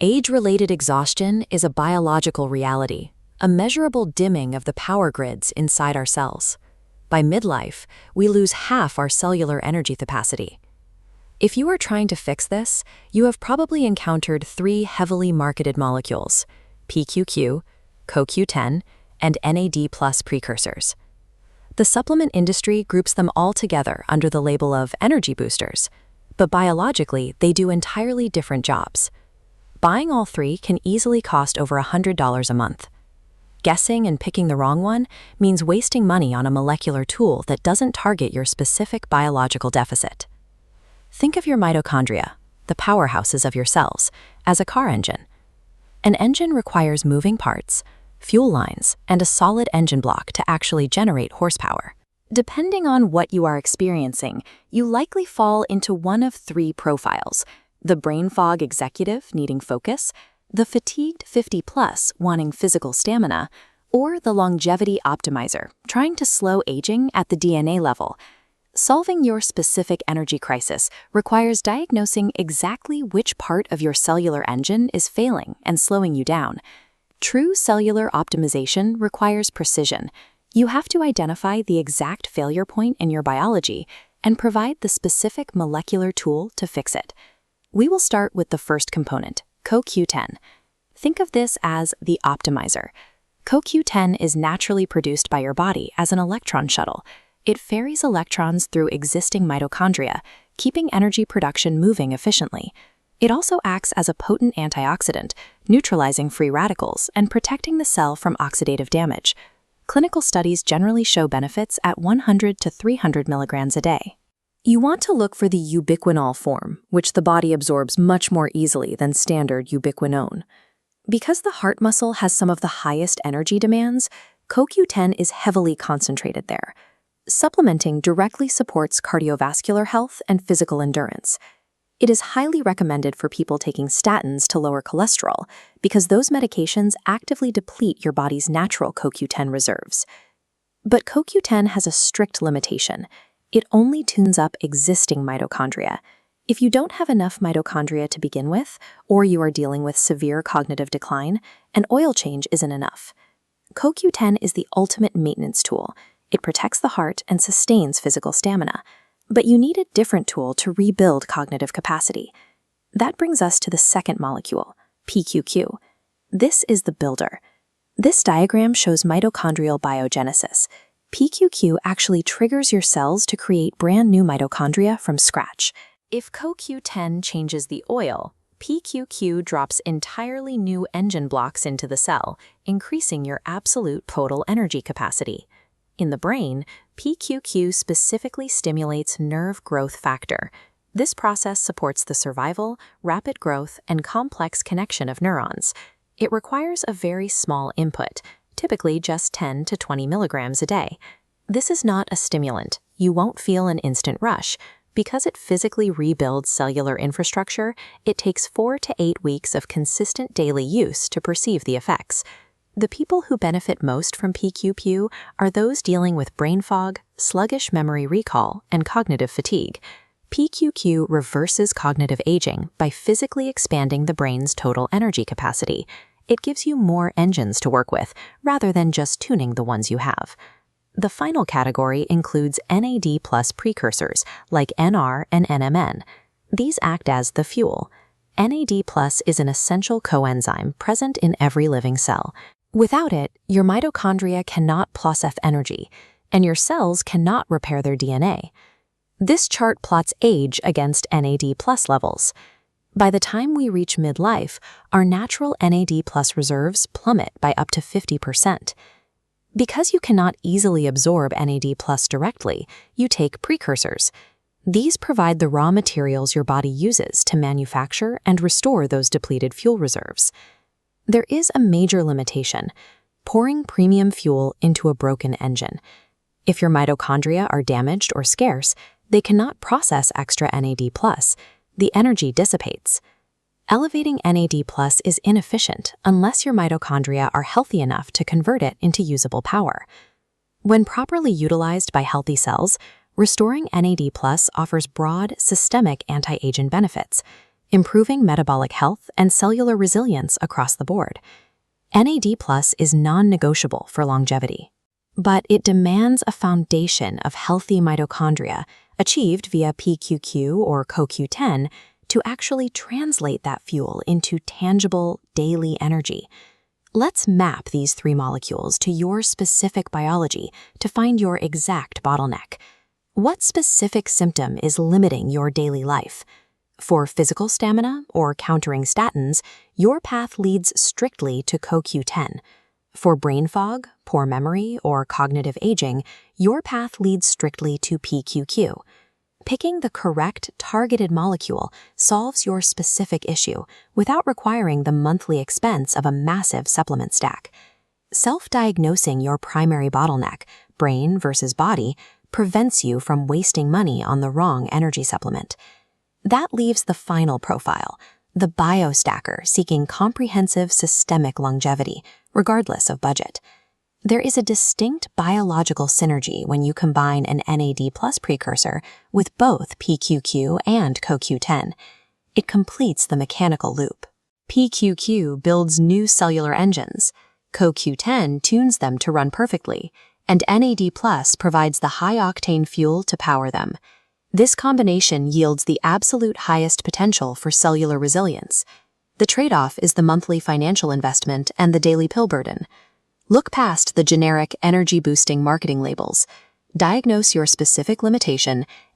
Age-related exhaustion is a biological reality, a measurable dimming of the power grids inside our cells. By midlife, we lose half our cellular energy capacity. If you are trying to fix this, you have probably encountered three heavily marketed molecules: pqq, coq10, and NAD+ precursors. The supplement industry groups them all together under the label of energy boosters, but biologically, they do entirely different jobs. Buying all three can easily cost over $100 a month. Guessing and picking the wrong one means wasting money on a molecular tool that doesn't target your specific biological deficit. Think of your mitochondria, the powerhouses of your cells, as a car engine. An engine requires moving parts, fuel lines, and a solid engine block to actually generate horsepower. Depending on what you are experiencing, you likely fall into one of three profiles: the brain fog executive needing focus, the fatigued 50+ wanting physical stamina, or the longevity optimizer trying to slow aging at the DNA level. Solving your specific energy crisis requires diagnosing exactly which part of your cellular engine is failing and slowing you down. True cellular optimization requires precision. You have to identify the exact failure point in your biology and provide the specific molecular tool to fix it. We will start with the first component, CoQ10. Think of this as the optimizer. CoQ10 is naturally produced by your body as an electron shuttle. It ferries electrons through existing mitochondria, keeping energy production moving efficiently. It also acts as a potent antioxidant, neutralizing free radicals and protecting the cell from oxidative damage. Clinical studies generally show benefits at 100 to 300 milligrams a day. You want to look for the ubiquinol form, which the body absorbs much more easily than standard ubiquinone. Because the heart muscle has some of the highest energy demands, CoQ10 is heavily concentrated there. Supplementing directly supports cardiovascular health and physical endurance. It is highly recommended for people taking statins to lower cholesterol because those medications actively deplete your body's natural CoQ10 reserves. But CoQ10 has a strict limitation. It only tunes up existing mitochondria. If you don't have enough mitochondria to begin with, or you are dealing with severe cognitive decline, an oil change isn't enough. CoQ10 is the ultimate maintenance tool. It protects the heart and sustains physical stamina. But you need a different tool to rebuild cognitive capacity. That brings us to the second molecule, pqq. This is the builder. This diagram shows mitochondrial biogenesis. pqq actually triggers your cells to create brand new mitochondria from scratch. If CoQ10 changes the oil, pqq drops entirely new engine blocks into the cell, increasing your absolute total energy capacity. In the brain, pqq specifically stimulates nerve growth factor. This process supports the survival, rapid growth, and complex connection of neurons. It requires a very small input, typically just 10 to 20 milligrams a day. This is not a stimulant. You won't feel an instant rush. Because it physically rebuilds cellular infrastructure, it takes 4 to 8 weeks of consistent daily use to perceive the effects. The people who benefit most from pqq are those dealing with brain fog, sluggish memory recall, and cognitive fatigue. pqq reverses cognitive aging by physically expanding the brain's total energy capacity. It gives you more engines to work with, rather than just tuning the ones you have. The final category includes NAD+ precursors, like NR and NMN. These act as the fuel. NAD+ is an essential coenzyme present in every living cell. Without it, your mitochondria cannot process energy, and your cells cannot repair their DNA. This chart plots age against NAD+ levels. By the time we reach midlife, our natural NAD+ reserves plummet by up to 50%. Because you cannot easily absorb NAD+ directly, you take precursors. These provide the raw materials your body uses to manufacture and restore those depleted fuel reserves. There is a major limitation: pouring premium fuel into a broken engine. If your mitochondria are damaged or scarce, they cannot process extra NAD+. The energy dissipates. Elevating NAD+ is inefficient unless your mitochondria are healthy enough to convert it into usable power. When properly utilized by healthy cells, restoring NAD+ offers broad, systemic anti-aging benefits. improving metabolic health and cellular resilience across the board. NAD+ is non-negotiable for longevity, but it demands a foundation of healthy mitochondria achieved via pqq or CoQ10 to actually translate that fuel into tangible daily energy. Let's map these three molecules to your specific biology to find your exact bottleneck. What specific symptom is limiting your daily life? For physical stamina or countering statins, your path leads strictly to CoQ10. For brain fog, poor memory, or cognitive aging, your path leads strictly to pqq. Picking the correct, targeted molecule solves your specific issue without requiring the monthly expense of a massive supplement stack. Self-diagnosing your primary bottleneck, brain versus body, prevents you from wasting money on the wrong energy supplement. That leaves the final profile, the biostacker seeking comprehensive systemic longevity, regardless of budget. There is a distinct biological synergy when you combine an NAD+ precursor with both pqq and CoQ10. It completes the mechanical loop. pqq builds new cellular engines, CoQ10 tunes them to run perfectly, and NAD+ provides the high-octane fuel to power them. This combination yields the absolute highest potential for cellular resilience. The trade-off is the monthly financial investment and the daily pill burden. Look past the generic energy-boosting marketing labels. Diagnose your specific limitation